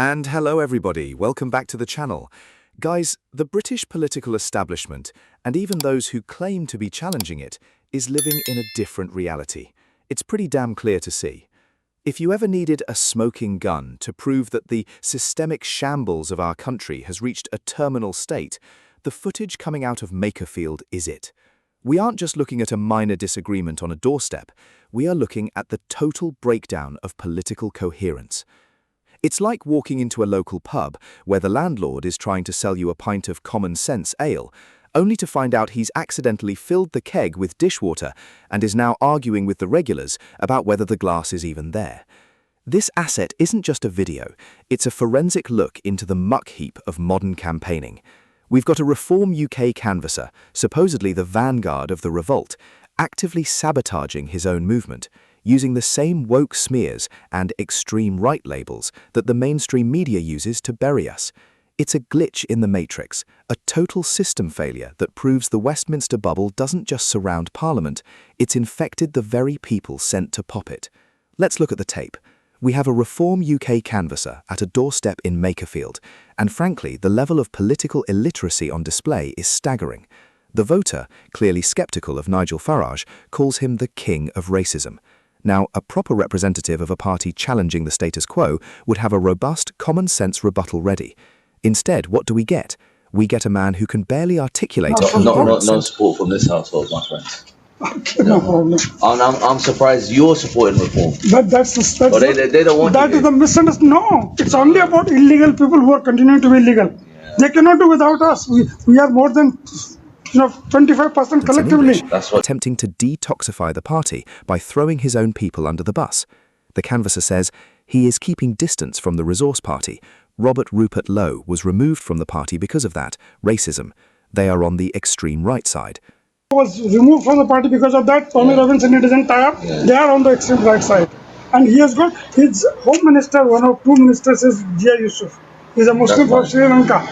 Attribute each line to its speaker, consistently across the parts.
Speaker 1: And hello everybody, welcome back to the channel. Guys, the British political establishment, and even those who claim to be challenging it, is living in a different reality. It's pretty damn clear to see. If you ever needed a smoking gun to prove that the systemic shambles of our country has reached a terminal state, the footage coming out of Makerfield is it. We aren't just looking at a minor disagreement on a doorstep, we are looking at the total breakdown of political coherence. It's like walking into a local pub where the landlord is trying to sell you a pint of common sense ale, only to find out he's accidentally filled the keg with dishwater and is now arguing with the regulars about whether the glass is even there. This asset isn't just a video, it's a forensic look into the muck heap of modern campaigning. We've got a Reform UK canvasser, supposedly the vanguard of the revolt, actively sabotaging his own movement, using the same woke smears and extreme right labels that the mainstream media uses to bury us. It's a glitch in the matrix, a total system failure that proves the Westminster bubble doesn't just surround Parliament, it's infected the very people sent to pop it. Let's look at the tape. We have a Reform UK canvasser at a doorstep in Makerfield, and frankly, the level of political illiteracy on display is staggering. The voter, clearly skeptical of Nigel Farage, calls him the king of racism. Now, a proper representative of a party challenging the status quo would have a robust, common-sense rebuttal ready. Instead, what do we get? We get a man who can barely articulate
Speaker 2: No support from this household, my friends.
Speaker 3: Okay, no problem.
Speaker 2: I'm surprised you're supporting reform.
Speaker 3: But that's
Speaker 2: they don't want
Speaker 3: that is the misunderstanding. No, it's only about illegal people who are continuing to be illegal. Yeah. They cannot do without us. We are more than 25% collectively.
Speaker 2: That's what.
Speaker 1: Attempting to detoxify the party by throwing his own people under the bus. The canvasser says he is keeping distance from the resource party. Rupert Lowe was removed from the party because of that, racism. They are on the extreme right side.
Speaker 3: Was removed from the party because of that. Tommy Robinson and his entire, they are on the extreme right side. And he has got his home minister, one of two ministers is Jia Yusuf. He's a Muslim from Sri Lanka.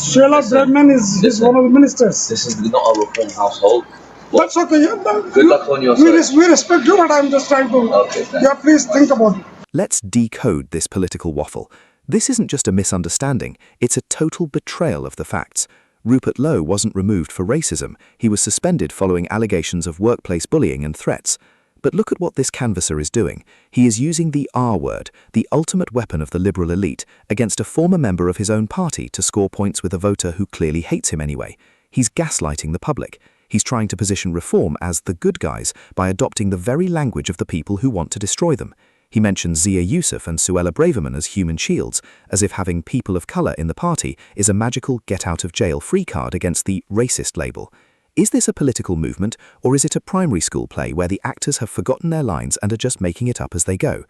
Speaker 3: Sheila Bradman is one of the ministers.
Speaker 2: This is not a reform household.
Speaker 3: That's okay.
Speaker 2: Good luck on your side.
Speaker 3: We respect you, but I'm just trying to. Please think about it.
Speaker 1: Let's decode this political waffle. This isn't just a misunderstanding, it's a total betrayal of the facts. Rupert Lowe wasn't removed for racism, he was suspended following allegations of workplace bullying and threats. But look at what this canvasser is doing. He is using the R word, the ultimate weapon of the liberal elite, against a former member of his own party to score points with a voter who clearly hates him anyway. He's gaslighting the public. He's trying to position reform as the good guys by adopting the very language of the people who want to destroy them. He mentions Jia Yusuf and Suella Braverman as human shields, as if having people of colour in the party is a magical get-out-of-jail-free card against the racist label. Is this a political movement, or is it a primary school play where the actors have forgotten their lines and are just making it up as they go?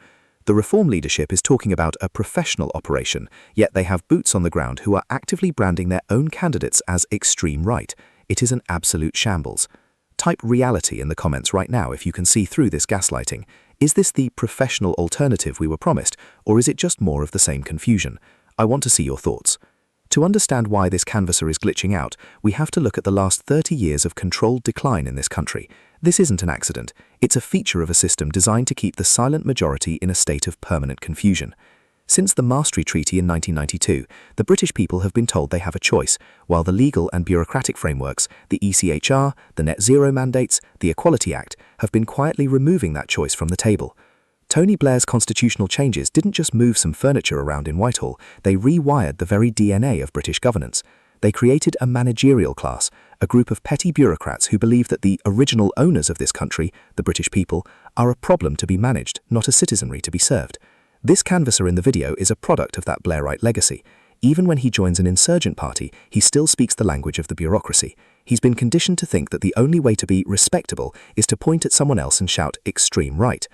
Speaker 1: The reform leadership is talking about a professional operation, yet they have boots on the ground who are actively branding their own candidates as extreme right. It is an absolute shambles. Type reality in the comments right now if you can see through this gaslighting. Is this the professional alternative we were promised, or is it just more of the same confusion? I want to see your thoughts. To understand why this canvasser is glitching out, we have to look at the last 30 years of controlled decline in this country. This isn't an accident. It's a feature of a system designed to keep the silent majority in a state of permanent confusion. Since the Maastricht Treaty in 1992, the British people have been told they have a choice, while the legal and bureaucratic frameworks, the ECHR, the Net Zero mandates, the Equality Act, have been quietly removing that choice from the table. Tony Blair's constitutional changes didn't just move some furniture around in Whitehall, they rewired the very DNA of British governance. They created a managerial class, a group of petty bureaucrats who believe that the original owners of this country, the British people, are a problem to be managed, not a citizenry to be served. This canvasser in the video is a product of that Blairite legacy. Even when he joins an insurgent party, he still speaks the language of the bureaucracy. He's been conditioned to think that the only way to be respectable is to point at someone else and shout extreme right.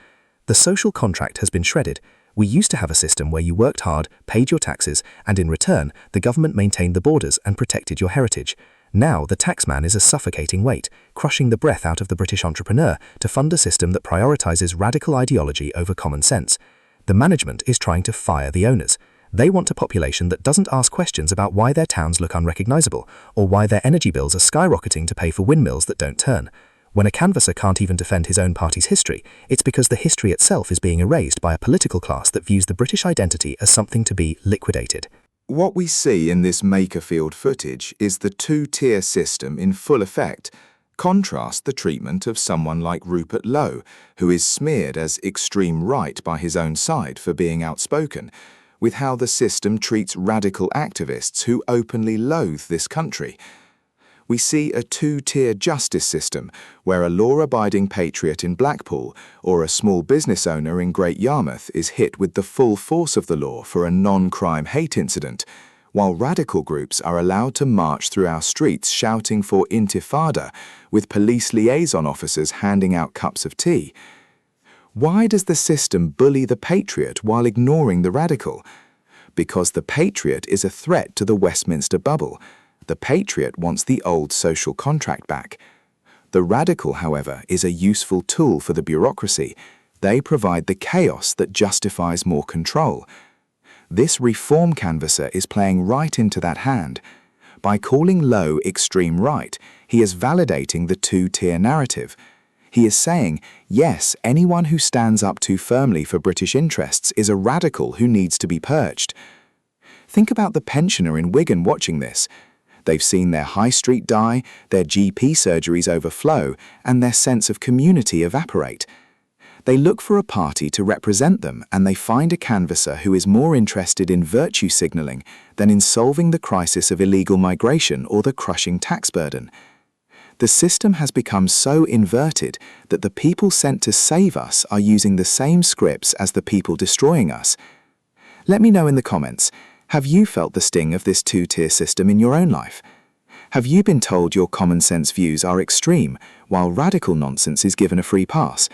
Speaker 1: The social contract has been shredded. We used to have a system where you worked hard, paid your taxes, and in return, the government maintained the borders and protected your heritage. Now, the taxman is a suffocating weight, crushing the breath out of the British entrepreneur to fund a system that prioritizes radical ideology over common sense. The management is trying to fire the owners. They want a population that doesn't ask questions about why their towns look unrecognizable, or why their energy bills are skyrocketing to pay for windmills that don't turn. When a canvasser can't even defend his own party's history, it's because the history itself is being erased by a political class that views the British identity as something to be liquidated.
Speaker 4: What we see in this Makerfield footage is the two-tier system in full effect. Contrast the treatment of someone like Rupert Lowe, who is smeared as extreme right by his own side for being outspoken, with how the system treats radical activists who openly loathe this country. We see a two-tier justice system where a law-abiding patriot in Blackpool or a small business owner in Great Yarmouth is hit with the full force of the law for a non-crime hate incident, while radical groups are allowed to march through our streets shouting for intifada, with police liaison officers handing out cups of tea. Why does the system bully the patriot while ignoring the radical? Because the patriot is a threat to the Westminster bubble. The patriot wants the old social contract back. The radical, however, is a useful tool for the bureaucracy. They provide the chaos that justifies more control. This reform canvasser is playing right into that hand. By calling Lowe extreme right, he is validating the two-tier narrative. He is saying, yes, anyone who stands up too firmly for British interests is a radical who needs to be purged. Think about the pensioner in Wigan watching this. They've seen their high street die, their GP surgeries overflow, and their sense of community evaporate. They look for a party to represent them, and they find a canvasser who is more interested in virtue signalling than in solving the crisis of illegal migration or the crushing tax burden. The system has become so inverted that the people sent to save us are using the same scripts as the people destroying us. Let me know in the comments. Have you felt the sting of this two-tier system in your own life? Have you been told your common-sense views are extreme, while radical nonsense is given a free pass?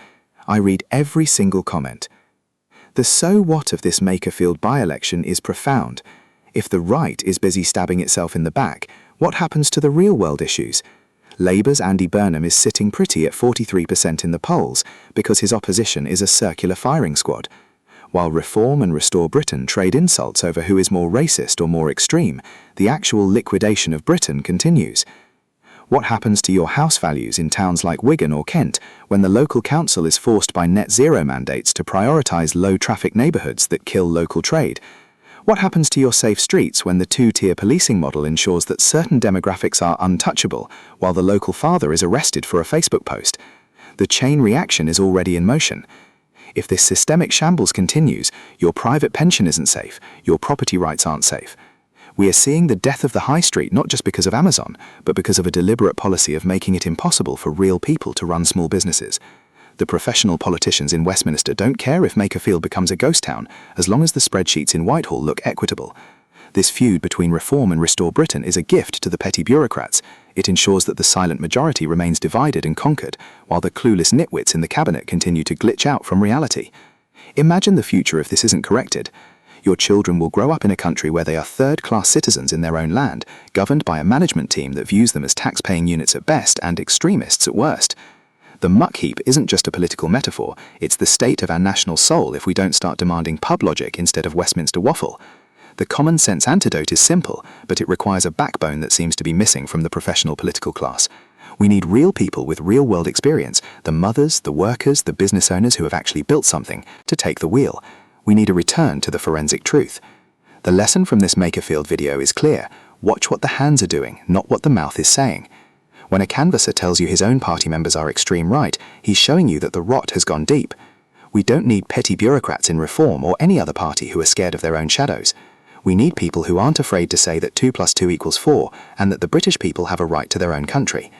Speaker 4: I read every single comment. The so what of this Makerfield by-election is profound. If the right is busy stabbing itself in the back, what happens to the real-world issues? Labour's Andy Burnham is sitting pretty at 43% in the polls because his opposition is a circular firing squad. While Reform and Restore Britain trade insults over who is more racist or more extreme, the actual liquidation of Britain continues. What happens to your house values in towns like Wigan or Kent when the local council is forced by net zero mandates to prioritise low-traffic neighbourhoods that kill local trade? What happens to your safe streets when the two-tier policing model ensures that certain demographics are untouchable while the local father is arrested for a Facebook post? The chain reaction is already in motion. If this systemic shambles continues, your private pension isn't safe, your property rights aren't safe. We are seeing the death of the high street not just because of Amazon, but because of a deliberate policy of making it impossible for real people to run small businesses. The professional politicians in Westminster don't care if Makerfield becomes a ghost town, as long as the spreadsheets in Whitehall look equitable. This feud between Reform and Restore Britain is a gift to the petty bureaucrats. It ensures that the silent majority remains divided and conquered, while the clueless nitwits in the cabinet continue to glitch out from reality. Imagine the future if this isn't corrected. Your children will grow up in a country where they are third-class citizens in their own land, governed by a management team that views them as tax-paying units at best and extremists at worst. The muck heap isn't just a political metaphor, it's the state of our national soul if we don't start demanding pub logic instead of Westminster waffle. The common-sense antidote is simple, but it requires a backbone that seems to be missing from the professional political class. We need real people with real-world experience, the mothers, the workers, the business owners who have actually built something, to take the wheel. We need a return to the forensic truth. The lesson from this Makerfield video is clear. Watch what the hands are doing, not what the mouth is saying. When a canvasser tells you his own party members are extreme right, he's showing you that the rot has gone deep. We don't need petty bureaucrats in Reform or any other party who are scared of their own shadows. We need people who aren't afraid to say that 2 + 2 = 4 and that the British people have a right to their own country.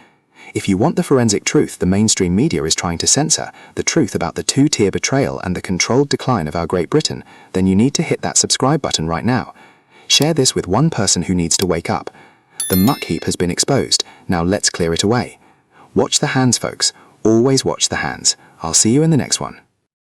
Speaker 4: If you want the forensic truth the mainstream media is trying to censor, the truth about the two-tier betrayal and the controlled decline of our Great Britain, then you need to hit that subscribe button right now. Share this with one person who needs to wake up. The muck heap has been exposed, now let's clear it away. Watch the hands, folks. Always watch the hands. I'll see you in the next one.